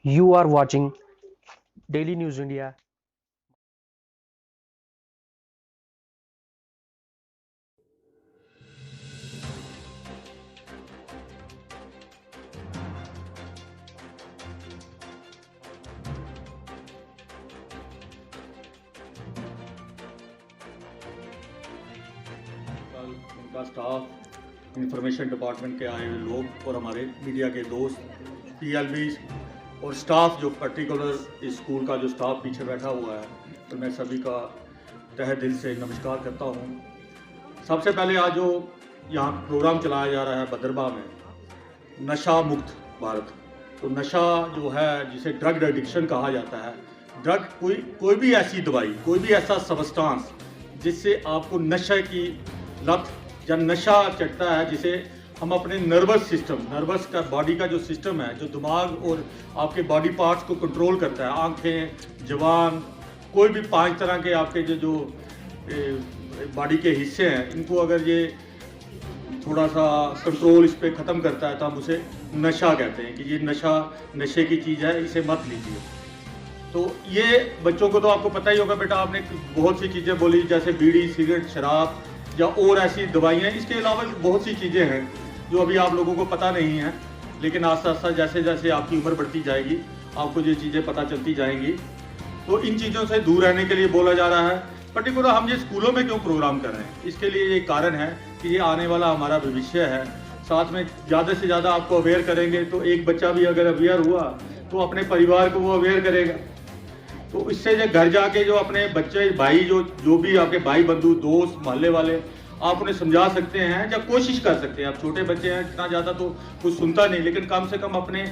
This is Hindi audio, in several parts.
You are watching Daily News India. उनका स्टाफ, इंफॉर्मेशन डिपार्टमेंट के आए हुए लोग और हमारे मीडिया के दोस्त, पीएलबी और स्टाफ जो पर्टिकुलर इस स्कूल का जो स्टाफ पीछे बैठा हुआ है, तो मैं सभी का तहे दिल से नमस्कार करता हूँ। सबसे पहले आज जो यहाँ प्रोग्राम चलाया जा रहा है भद्रवा में, नशा मुक्त भारत, तो नशा जो है जिसे ड्रग एडिक्शन कहा जाता है, ड्रग कोई भी ऐसी दवाई, कोई भी ऐसा सबस्टांस जिससे आपको नशे की लत या नशा चढ़ता है, जिसे हम अपने नर्वस का बॉडी का जो सिस्टम है, जो दिमाग और आपके बॉडी पार्ट्स को कंट्रोल करता है, आंखें, जवान, कोई भी 5 तरह के आपके जो बॉडी के हिस्से हैं, इनको अगर ये थोड़ा सा कंट्रोल इस पर ख़त्म करता है तो हम उसे नशा कहते हैं कि ये नशे की चीज़ है, इसे मत लीजिए। तो ये बच्चों को तो आपको पता ही होगा बेटा, आपने बहुत सी चीज़ें बोली जैसे बीड़ी, सिगरेट, शराब या और ऐसी दवाइयाँ, इसके अलावा बहुत सी चीज़ें हैं जो अभी आप लोगों को पता नहीं है, लेकिन आस्ता आस्ता जैसे जैसे आपकी उम्र बढ़ती जाएगी आपको ये चीज़ें पता चलती जाएंगी। तो इन चीज़ों से दूर रहने के लिए बोला जा रहा है। पर्टिकुलर हम ये स्कूलों में क्यों प्रोग्राम कर रहे हैं, इसके लिए ये कारण है कि ये आने वाला हमारा भविष्य है। साथ में ज़्यादा से ज़्यादा आपको अवेयर करेंगे तो एक बच्चा भी अगर अवेयर हुआ तो अपने परिवार को वो अवेयर करेगा। तो इससे जो घर जाके जो अपने बच्चे भाई जो भी आपके भाई बंधु दोस्त मोहल्ले वाले, आप उन्हें समझा सकते हैं या कोशिश कर सकते हैं। आप छोटे बच्चे हैं, इतना ज़्यादा तो कुछ सुनता नहीं, लेकिन कम से कम अपने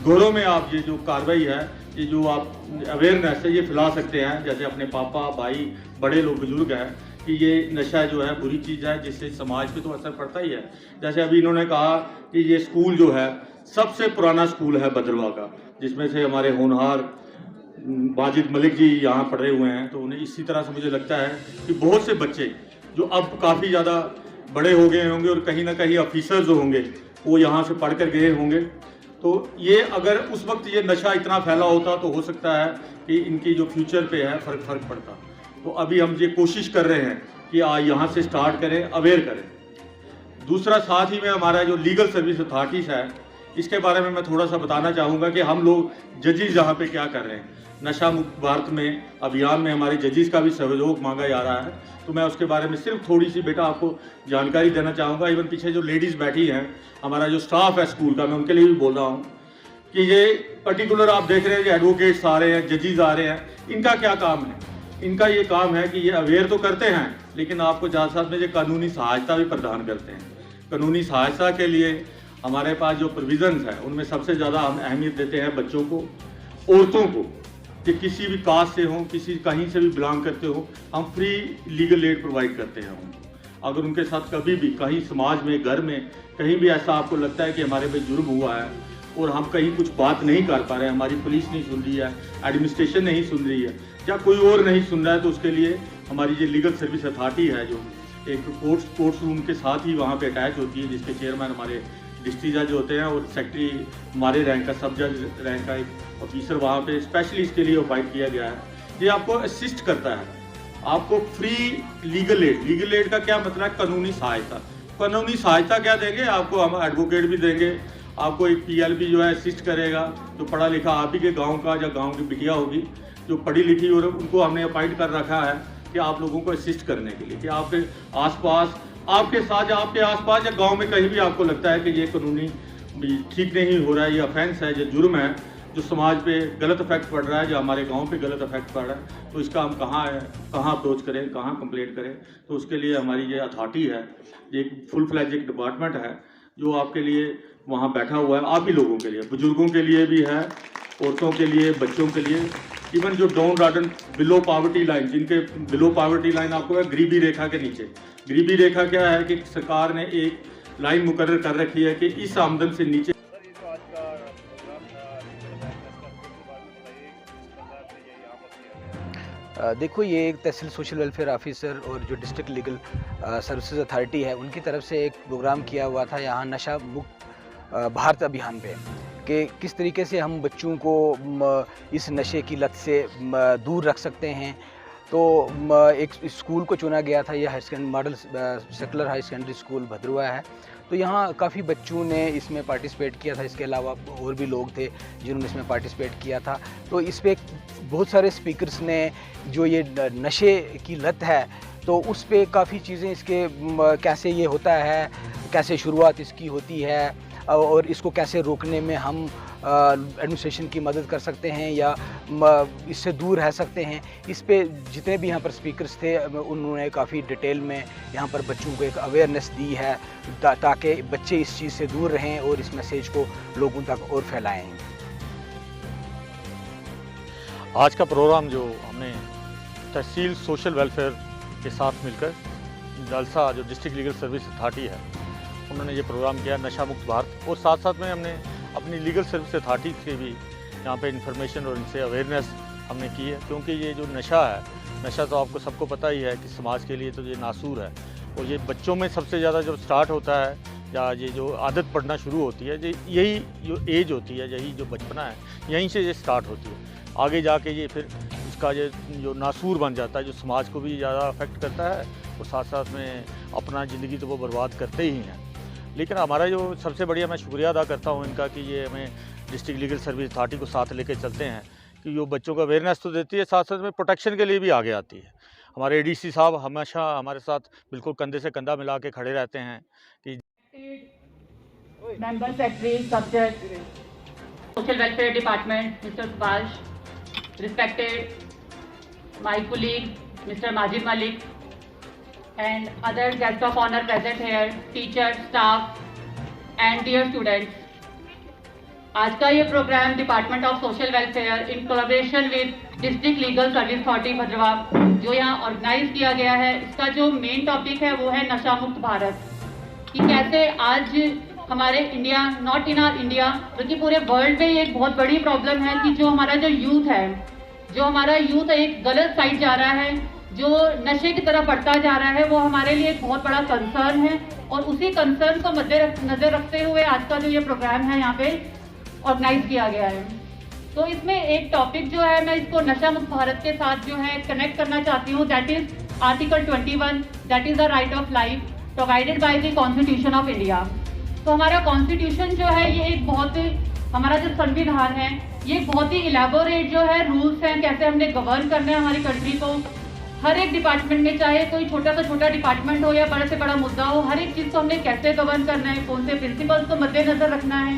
घरों में आप ये जो कार्रवाई है, ये जो आप अवेयरनेस है, ये फैला सकते हैं। जैसे अपने पापा, भाई, बड़े लोग, बुजुर्ग हैं कि ये नशा जो है बुरी चीज़ है, जिससे समाज पे तो असर पड़ता ही है। जैसे अभी इन्होंने कहा कि ये स्कूल जो है सबसे पुराना स्कूल है भद्रवा का, जिसमें से हमारे होनहार वाजिद मलिक जी यहाँ पढ़े हुए हैं। तो उन्हें इसी तरह से मुझे लगता है कि बहुत से बच्चे जो अब काफ़ी ज़्यादा बड़े हो गए होंगे और कहीं ना कहीं ऑफिसर जो होंगे वो यहाँ से पढ़ कर गए होंगे। तो ये अगर उस वक्त ये नशा इतना फैला होता तो हो सकता है कि इनकी जो फ्यूचर पे है फ़र्क पड़ता। तो अभी हम ये कोशिश कर रहे हैं कि यहाँ से स्टार्ट करें, अवेयर करें। दूसरा, साथ ही में हमारा जो लीगल सर्विस अथॉरिटीज़ है, इसके बारे में मैं थोड़ा सा बताना चाहूँगा कि हम लोग जजेस यहाँ पे क्या कर रहे हैं। नशा मुक्त भारत में अभियान में हमारे जजेस का भी सहयोग मांगा जा रहा है, तो मैं उसके बारे में सिर्फ थोड़ी सी बेटा आपको जानकारी देना चाहूँगा। इवन पीछे जो लेडीज़ बैठी हैं, हमारा जो स्टाफ है स्कूल का, मैं उनके लिए भी बोल रहा हूँ कि ये पर्टिकुलर आप देख रहे हैं कि एडवोकेट्स आ रहे हैं, जजेस आ रहे हैं, इनका क्या काम है? इनका ये काम है कि ये अवेयर तो करते हैं, लेकिन आपको साथ साथ में ये कानूनी सहायता भी प्रदान करते हैं। कानूनी सहायता के लिए हमारे पास जो प्रोविजंस है उनमें सबसे ज़्यादा हम अहमियत देते हैं बच्चों को, औरतों को, कि किसी भी कास्ट से हों, किसी कहीं से भी बिलोंग करते हो, हम फ्री लीगल एड प्रोवाइड करते हैं उनको। अगर उनके साथ कभी भी कहीं समाज में, घर में कहीं भी ऐसा आपको लगता है कि हमारे पे जुर्म हुआ है और हम कहीं कुछ बात नहीं कर पा रहे हैं, हमारी पुलिस नहीं सुन रही है, एडमिनिस्ट्रेशन नहीं सुन रही है, या कोई और नहीं सुन रहा है, तो उसके लिए हमारी ये लीगल सर्विस अथॉरिटी है जो एक कोर्ट्स रूम के साथ ही वहाँ पे अटैच होती है, जिसके चेयरमैन हमारे डिस्ट्रिक्ट जज होते हैं और सेक्रेटरी हमारे रैंक का, सब जज रैंक का एक ऑफिसर वहाँ पे स्पेशली इसके लिए अपाइंट किया गया है। ये आपको असिस्ट करता है, आपको फ्री लीगल एड का क्या मतलब है? कानूनी सहायता। कानूनी सहायता क्या देंगे आपको? हम एडवोकेट भी देंगे आपको, एक पीएलबी जो है असिस्ट करेगा, जो पढ़ा लिखा आप ही के गाँव का या गाँव की बिटिया होगी जो पढ़ी लिखी, और उनको हमने अपॉइंट कर रखा है कि आप लोगों को असिस्ट करने के लिए, कि आपके आसपास, आपके साथ या आपके आसपास या गांव में कहीं भी आपको लगता है कि ये कानूनी ठीक नहीं हो रहा है, ये ऑफेंस है, ये जुर्म है, जो समाज पे गलत इफेक्ट पड़ रहा है, जो हमारे गांव पे गलत इफेक्ट पड़ रहा है, तो इसका हम कहाँ अप्रोच करें, कहाँ कंप्लेंट करें। तो उसके लिए हमारी ये अथॉरिटी है, ये एक फुल फ्लैज एक डिपार्टमेंट है जो आपके लिए वहाँ बैठा हुआ है, आप ही लोगों के लिए, बुजुर्गों के लिए भी है, औरतों के लिए, बच्चों के लिए, इवन जो डाउन राडन बिलो पावर्टी लाइन, जिनके बिलो पावर्टी लाइन आपको है गरीबी रेखा के नीचे। गरीबी रेखा क्या है कि सरकार ने एक लाइन मुकर्रर कर रखी है कि इस आमदन से नीचे। देखो, ये एक तहसील सोशल वेलफेयर ऑफिसर और जो डिस्ट्रिक्ट लीगल सर्विसेज अथॉरिटी है उनकी तरफ से एक प्रोग्राम किया हुआ था यहाँ नशा मुक्त भारत अभियान पे। कि किस तरीके से हम बच्चों को इस नशे की लत से दूर रख सकते हैं। तो एक स्कूल को चुना गया था, यह high secondary model secular high secondary school Bhadrua है। तो यहाँ काफ़ी बच्चों ने इसमें पार्टिसिपेट किया था, इसके अलावा और भी लोग थे जिन्होंने इसमें पार्टिसिपेट किया था। तो इस पर बहुत सारे स्पीकर्स ने जो ये नशे की लत है तो उस पर काफ़ी चीज़ें इसके कैसे ये होता है, कैसे शुरुआत इसकी होती है और इसको कैसे रोकने में हम एडमिनिस्ट्रेशन की मदद कर सकते हैं या इससे दूर रह सकते हैं। इस पे जितने भी यहाँ पर स्पीकर्स थे उन्होंने काफ़ी डिटेल में यहाँ पर बच्चों को एक अवेयरनेस दी है ताकि बच्चे इस चीज़ से दूर रहें और इस मैसेज को लोगों तक और फैलाएं। आज का प्रोग्राम जो हमने तहसील सोशल वेलफेयर के साथ मिलकर जलसा जो डिस्ट्रिक्ट लीगल सर्विस अथॉरिटी है उन्होंने ये प्रोग्राम किया नशा मुक्त भारत, और साथ साथ में हमने अपनी लीगल सर्विस अथॉरिटी से भी यहाँ पे इन्फॉर्मेशन और इनसे अवेयरनेस हमने की है। क्योंकि ये जो नशा है, नशा तो आपको सबको पता ही है कि समाज के लिए तो ये नासूर है, और ये बच्चों में सबसे ज़्यादा जब स्टार्ट होता है या ये जो आदत पड़ना शुरू होती है, यही जो एज होती है, यही जो बचपना है, यहीं से ये स्टार्ट होती है। आगे जाके ये फिर इसका ये जो नासूर बन जाता है, जो समाज को भी ज़्यादा अफेक्ट करता है और साथ साथ में अपना ज़िंदगी तो वो बर्बाद करते ही हैं। लेकिन हमारा जो सबसे बढ़िया मैं शुक्रिया अदा करता हूँ इनका कि ये हमें डिस्ट्रिक्ट लीगल सर्विस अथॉरिटी को साथ लेके चलते हैं कि जो बच्चों को अवेयरनेस तो देती है, साथ साथ में प्रोटेक्शन के लिए भी आगे आती है। हमारे एडीसी साहब हमेशा हमारे साथ बिल्कुल कंधे से कंधा मिला के खड़े रहते हैं कि member secretary subject social welfare department mister Subhash, respected my colleague Mr. Majid Malik and other guests of honor present here, teachers, staff and dear students. आज का ये program department of social welfare in collaboration with district legal service authority Bhadrawa जो यहाँ ऑर्गेनाइज किया गया है, इसका जो मेन टॉपिक है वो है नशा मुक्त भारत। कि कैसे आज हमारे India, not in R India बल्कि पूरे वर्ल्ड में ये एक बहुत बड़ी प्रॉब्लम है कि जो हमारा जो यूथ है, जो हमारा यूथ एक गलत साइड जा रहा है, जो नशे की तरफ बढ़ता जा रहा है, वो हमारे लिए एक बहुत बड़ा कंसर्न है। और उसी कंसर्न को मद्देनजर रखते हुए आज का जो ये प्रोग्राम है यहाँ पे ऑर्गेनाइज किया गया है। तो इसमें एक टॉपिक जो है मैं इसको नशा मुक्त भारत के साथ जो है कनेक्ट करना चाहती हूँ, that is article 21, that is the right of life provided by the constitution of India. तो हमारा कॉन्स्टिट्यूशन जो है ये एक बहुत, हमारा जो संविधान है ये बहुत ही इलेबोरेट जो है रूल्स हैं कैसे हमने गवर्न करना है हमारी कंट्री को। हर एक डिपार्टमेंट में, चाहे कोई छोटा से छोटा डिपार्टमेंट हो या बड़े से बड़ा मुद्दा हो, हर एक चीज़ को हमने कैसे गवर्न करना है, कौन से प्रिंसिपल्स को मद्देनजर रखना है,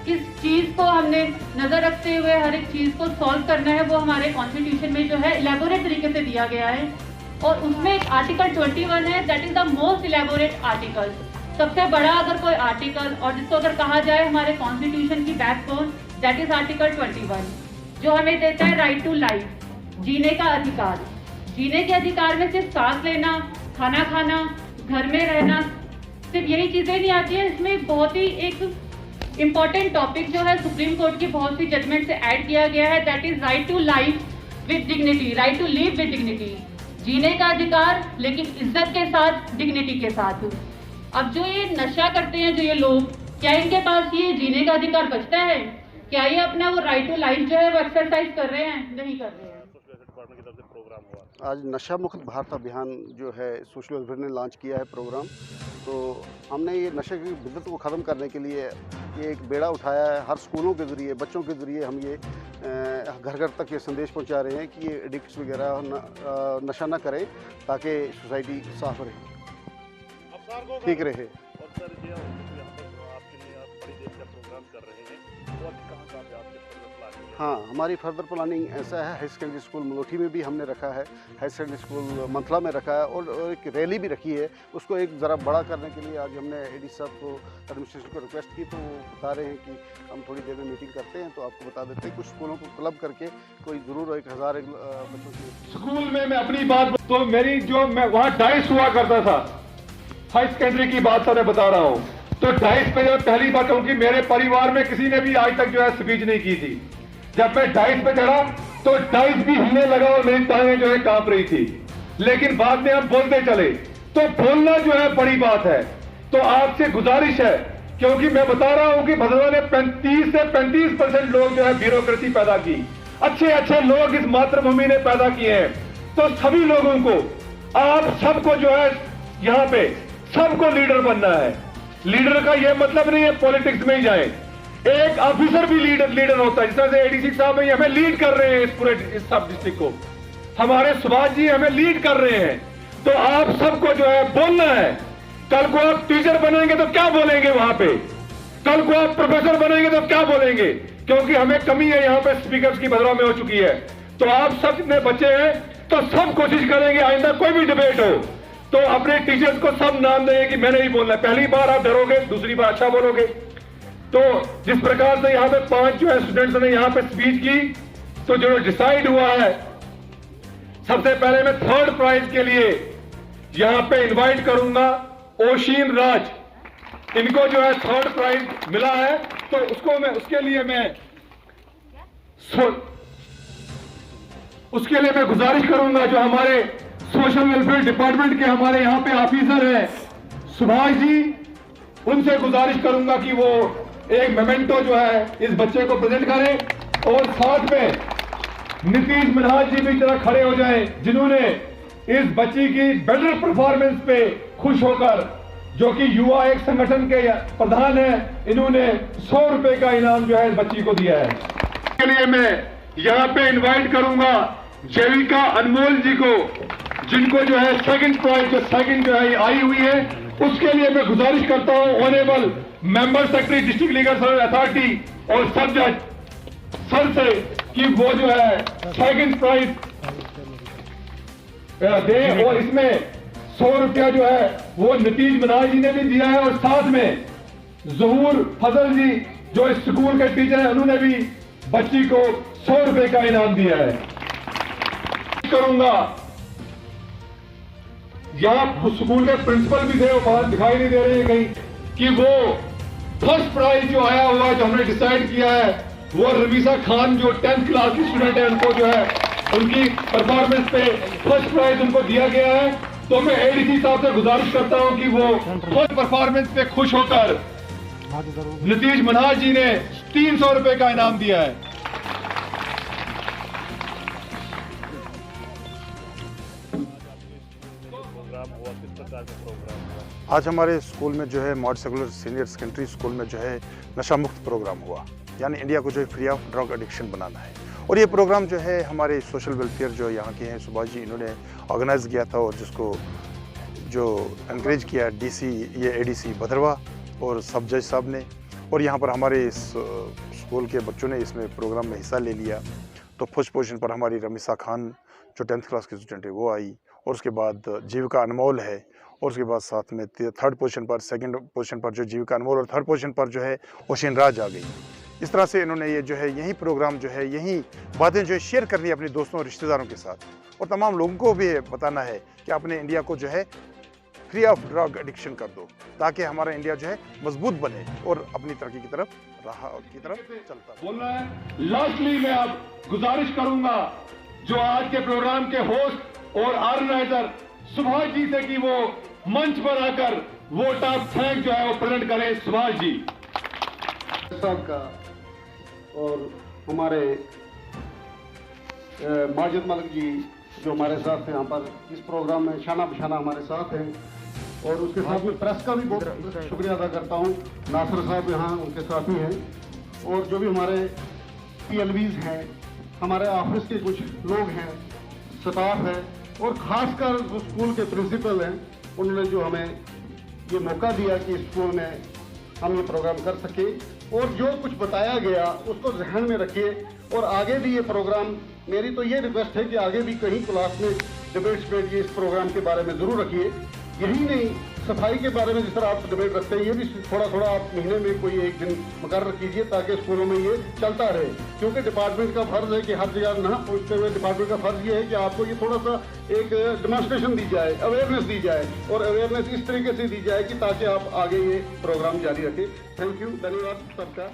किस चीज़ को हमने नज़र रखते हुए हर एक चीज़ को सॉल्व करना है, वो हमारे कॉन्स्टिट्यूशन में जो है इलेबोरेट तरीके से दिया गया है। और उसमें एक आर्टिकल 21 है, that is the most elaborate article, सबसे बड़ा अगर कोई आर्टिकल, और जिसको अगर कहा जाए हमारे कॉन्स्टिट्यूशन की बैकबोन, दैट इज आर्टिकल 21 जो हमें देता है राइट टू लाइफ, जीने का अधिकार। जीने के अधिकार में सिर्फ सांस लेना, खाना खाना, घर में रहना, सिर्फ यही चीज़ें नहीं आती है। इसमें बहुत ही एक इम्पॉर्टेंट टॉपिक जो है सुप्रीम कोर्ट की बहुत सी जजमेंट से ऐड किया गया है, that is right to life with dignity, right to live with dignity, जीने का अधिकार लेकिन इज्जत के साथ, डिग्निटी के साथ। अब जो ये नशा करते हैं जो ये लोग, क्या इनके पास ये जीने का अधिकार बचता है? क्या ये अपना वो राइट टू लाइफ जो है वो एक्सरसाइज कर रहे हैं? नहीं कर रहे हैं। आज नशा मुक्त भारत अभियान जो है सोशल वेलफेयर ने लॉन्च किया है प्रोग्राम। तो हमने ये नशे की बिद्दत को ख़त्म करने के लिए ये एक बेड़ा उठाया है। हर स्कूलों के ज़रिए, बच्चों के ज़रिए हम ये घर घर तक ये संदेश पहुंचा रहे हैं कि ये एडिक्ट्स वगैरह नशा ना करें ताकि सोसाइटी साफ रहे, ठीक रहे। हाँ, हमारी फर्दर प्लानिंग ऐसा है, हाई सेकेंडरी स्कूल मलोठी में भी हमने रखा है, हाई सेकेंडरी स्कूल मंथला में रखा है, और एक रैली भी रखी है। उसको एक ज़रा बड़ा करने के लिए आज हमने एडी साहब को, एडमिनिस्ट्रेशन को रिक्वेस्ट की, तो वो बता रहे हैं कि हम थोड़ी देर में मीटिंग करते हैं, तो आपको बता देते हैं। कुछ स्कूलों को क्लब करके कोई ज़रूर 1000 बच्चों की स्कूल में मैं अपनी बात, तो मेरी जो मैं वहाँ डाइस हुआ करता था, हाई सेकेंडरी की बात मैं बता रहा हूँ, तो डाइस पे जो पहली बार कहूँ कि मेरे परिवार में किसी ने भी आज तक जो है स्पीच नहीं की थी। जब मैं डाइस पे चढ़ा तो डाइस भी हिलने लगा और मेरी टांगें जो है कांप रही थी, लेकिन बाद में हम बोलते चले। तो बोलना जो है बड़ी बात है। तो आपसे गुजारिश है क्योंकि मैं बता रहा हूं कि भदरवा ने 30 से 35% लोग जो है ब्यूरोक्रेसी पैदा की, अच्छे अच्छे लोग इस मातृभूमि ने पैदा किए हैं। तो सभी लोगों को, आप सबको जो है यहाँ पे सबको लीडर बनना है। लीडर का यह मतलब नहीं है पॉलिटिक्स में ही जाए, एक ऑफिसर भी लीडर होता है। जिस तरह से एडीसी साहब ये हमें लीड कर रहे हैं इस सब डिस्ट्रिक्ट को, हमारे सुभाष जी हमें लीड कर रहे हैं। तो आप सबको जो है बोलना है। कल को आप टीचर बनेंगे तो क्या बोलेंगे वहां पे, कल को आप प्रोफेसर बनेंगे तो क्या बोलेंगे, क्योंकि हमें कमी है यहाँ पे स्पीकर्स की भदरवा में हो चुकी है। तो आप सब इतने बच्चे हैं तो सब कोशिश करेंगे आइंदा कोई भी डिबेट हो तो अपने टीचर्स को सब नाम देंगे कि मैंने ही बोलना है। पहली बार आप डरोगे, दूसरी बार अच्छा बोलोगे। तो जिस प्रकार से यहाँ पे 5 जो है स्टूडेंट्स ने यहाँ पे स्पीच की, तो जो डिसाइड हुआ है, सबसे पहले मैं 3rd प्राइज के लिए यहाँ पे इनवाइट करूंगा ओशीन राज। इनको जो है 3rd प्राइज मिला है, तो उसके लिए मैं गुजारिश करूंगा जो हमारे सोशल वेलफेयर डिपार्टमेंट के हमारे यहाँ पे ऑफिसर हैं सुभाष जी, उनसे गुजारिश करूंगा कि वो एक मेमेंटो जो है इस बच्चे को प्रेजेंट करें, और साथ में नीतीश मिनहाज जी भी जरा खड़े हो जाएं, जिन्होंने इस बच्ची की बेटर परफॉर्मेंस पे खुश होकर, जो कि युवा एक संगठन के प्रधान है, इन्होंने 100 रुपए का इनाम जो है इस बच्ची को दिया है। इसके लिए मैं यहाँ पे इनवाइट करूंगा जैविका अनमोल जी को, जिनको जो है 2nd प्राइज जो है आई हुई है, उसके लिए मैं गुजारिश करता हूं honourable member secretary district legal service authority और सब जज सर से कि वो जो है 2nd प्राइज दे, और इसमें 100 रुपया जो है वो नीतीश मिनहाज जी ने भी दिया है, और साथ में जहूर फजल जी जो इस स्कूल के टीचर हैं, उन्होंने भी बच्ची को 100 रुपए का इनाम दिया है। करूंगा यहाँ स्कूल के प्रिंसिपल भी थे, वो बाहर दिखाई नहीं दे रहे हैं कहीं, कि वो 1st प्राइज जो आया हुआ है, जो हमने डिसाइड किया है, वो रमीसा खान जो 10th क्लास की स्टूडेंट है, उनको जो है उनकी परफॉर्मेंस पे 1st प्राइज उनको दिया गया है। तो मैं एडीसी साहब से गुजारिश करता हूं कि वो फर्स्ट परफॉर्मेंस पे खुश होकर नीतीश मिनहाज जी ने 300 रुपए का इनाम दिया है। आज हमारे स्कूल में जो है model secular senior secondary school में जो है नशा मुक्त प्रोग्राम हुआ, यानी इंडिया को जो है फ्री ऑफ ड्रग एडिक्शन बनाना है। और ये प्रोग्राम जो है हमारे सोशल वेलफेयर जो यहाँ के हैं सुभाष जी, इन्होंने ऑर्गेनाइज किया था, और जिसको जो एनकरेज किया डीसी ये एडीसी भदरवा और सब जज साहब ने, और यहाँ पर हमारे इस स्कूल के बच्चों ने इसमें प्रोग्राम में हिस्सा ले लिया। तो फर्स्ट पोजीशन पर हमारी रमीसा खान जो 10th क्लास की स्टूडेंट है वो आई, और उसके बाद जीविका अनमोल है, और उसके बाद साथ में 3rd पोजीशन पर, 2nd पोजीशन पर जो जीविका अनमोल, और 3rd पोजीशन पर जो है ओशीन राज आ गई। इस तरह से इन्होंने ये जो है यही प्रोग्राम जो है यही बातें जो है शेयर करनी है अपने दोस्तों और रिश्तेदारों के साथ, और तमाम लोगों को भी बताना है कि अपने इंडिया को जो है फ्री ऑफ ड्रग एडिक्शन कर दो, ताकि हमारा इंडिया जो है मजबूत बने और अपनी तरक्की की तरफ चलता बोलना है। लास्टली मैं अब गुजारिश करूंगा जो आज के प्रोग्राम के होस्ट और ऑर्गेनाइजर सुभाष जी से कि वो मंच पर आकर वोट ऑफ थैंक जो है वो प्रेजेंट करें। सुभाष जी साहब का, और हमारे माजिद मलिक जी जो हमारे साथ हैं यहाँ पर इस प्रोग्राम में शाना बशाना हमारे साथ हैं, और उसके साथ में प्रेस का भी बहुत शुक्रिया अदा करता हूँ। नासिर साहब यहाँ उनके साथी हैं, और जो भी हमारे PLVs हैं, हमारे ऑफिस के कुछ लोग हैं, स्टाफ है, और ख़ासकर जो स्कूल के प्रिंसिपल हैं, उन्होंने जो हमें ये मौका दिया कि स्कूल में हम ये प्रोग्राम कर सके, और जो कुछ बताया गया उसको ध्यान में रखिए, और आगे भी ये प्रोग्राम, मेरी तो ये रिक्वेस्ट है कि आगे भी कहीं क्लास में डिबेट्स बैठिए, इस प्रोग्राम के बारे में ज़रूर रखिए। यही नहीं, सफाई के बारे में जिस तरह आप डिबेट रखते हैं, ये भी थोड़ा थोड़ा आप महीने में कोई एक दिन मुकर्रर कीजिए, ताकि स्कूलों में ये चलता रहे। क्योंकि डिपार्टमेंट का फर्ज है कि हर जगह ना पहुँचते हुए डिपार्टमेंट का फर्ज ये है कि आपको ये थोड़ा सा एक डेमोन्स्ट्रेशन दी जाए, अवेयरनेस दी जाए, और अवेयरनेस इस तरीके से दी जाए कि ताकि आप आगे ये प्रोग्राम जारी रखें। थैंक यू, धन्यवाद सबका।